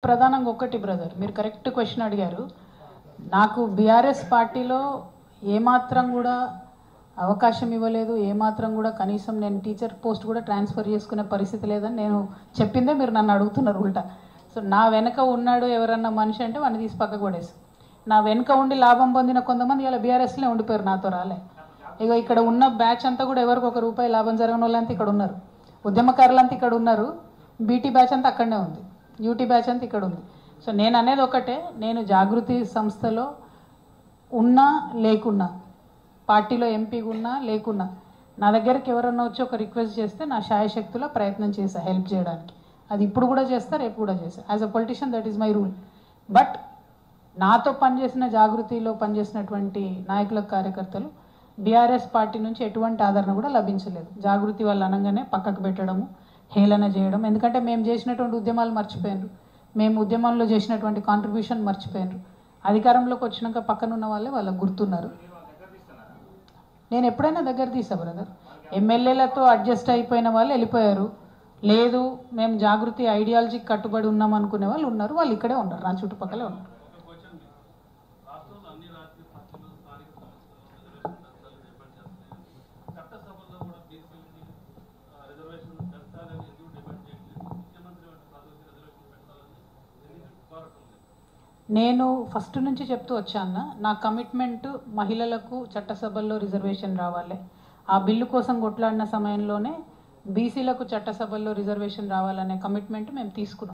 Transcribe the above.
ప్రధానంగా ఒకటి బ్రదర్, మీరు కరెక్ట్ క్వశ్చన్ అడిగారు. నాకు బీఆర్ఎస్ పార్టీలో ఏమాత్రం కూడా అవకాశం ఇవ్వలేదు, ఏమాత్రం కూడా కనీసం నేను టీచర్ పోస్ట్ కూడా ట్రాన్స్ఫర్ చేసుకునే పరిస్థితి లేదని నేను చెప్పిందే మీరు నన్ను అడుగుతున్నారు ఉల్టా. సో నా వెనక ఉన్నాడు ఎవరన్నా మనిషి అంటే వాడిని తీసి పక్కకు పడేసి, నా వెనక ఉండి లాభం పొందిన కొంతమంది ఇలా బీఆర్ఎస్లో ఉండిపోయారు, నాతో రాలే. ఇక ఇక్కడ ఉన్న బ్యాచ్ అంతా కూడా ఎవరికి ₹1 లాభం జరగని వాళ్ళంతా ఇక్కడ ఉన్నారు, ఉద్యమకారులంతా ఇక్కడ ఉన్నారు, బీటీ బ్యాచ్ అంతా అక్కడనే ఉంది, యూటీ బ్యాచ్ అంతా ఇక్కడ ఉంది. సో నేను అనేది ఒకటే, నేను జాగృతి సంస్థలో ఉన్నా లేకున్నా, పార్టీలో ఎంపీగా ఉన్నా లేకున్నా, నా దగ్గరికి ఎవరన్నా వచ్చి ఒక రిక్వెస్ట్ చేస్తే నా శాయశక్తుల ప్రయత్నం చేశా హెల్ప్ చేయడానికి. అది ఇప్పుడు కూడా చేస్తా, రేపు కూడా చేస్తా. As a politician that is my rule. But నాతో పనిచేసిన జాగృతిలో పనిచేసినటువంటి నాయకులకు, కార్యకర్తలు బీఆర్ఎస్ పార్టీ నుంచి ఎటువంటి ఆదరణ కూడా లభించలేదు. జాగృతి వాళ్ళు అనగానే పక్కకు పెట్టడము, హేళన చేయడం. ఎందుకంటే మేము చేసినటువంటి ఉద్యమాలు మర్చిపోయినారు, మేము ఉద్యమంలో చేసినటువంటి కాంట్రిబ్యూషన్ మర్చిపోయినారు. అధికారంలోకి వచ్చినాక పక్కనున్న వాళ్ళే వాళ్ళకు గుర్తున్నారు. నేను ఎప్పుడైనా దగ్గర తీసా బ్రదర్. ఎమ్మెల్యేలతో అడ్జస్ట్ అయిపోయిన వాళ్ళు వెళ్ళిపోయారు. లేదు మేము జాగృతి ఐడియాలజీకి కట్టుబడి ఉన్నాం అనుకునే వాళ్ళు ఉన్నారు, వాళ్ళు ఇక్కడే ఉన్నారు, నా చుట్టుపక్కలే ఉన్నారు. నేను ఫస్ట్ నుంచి చెప్తూ వచ్చాను, నా కమిట్మెంట్ మహిళలకు చట్టసభల్లో రిజర్వేషన్ రావాలి. ఆ బిల్లు కోసం కొట్లాడిన సమయంలోనే బీసీలకు చట్టసభల్లో రిజర్వేషన్ రావాలనే కమిట్మెంట్ మేము తీసుకున్నాం.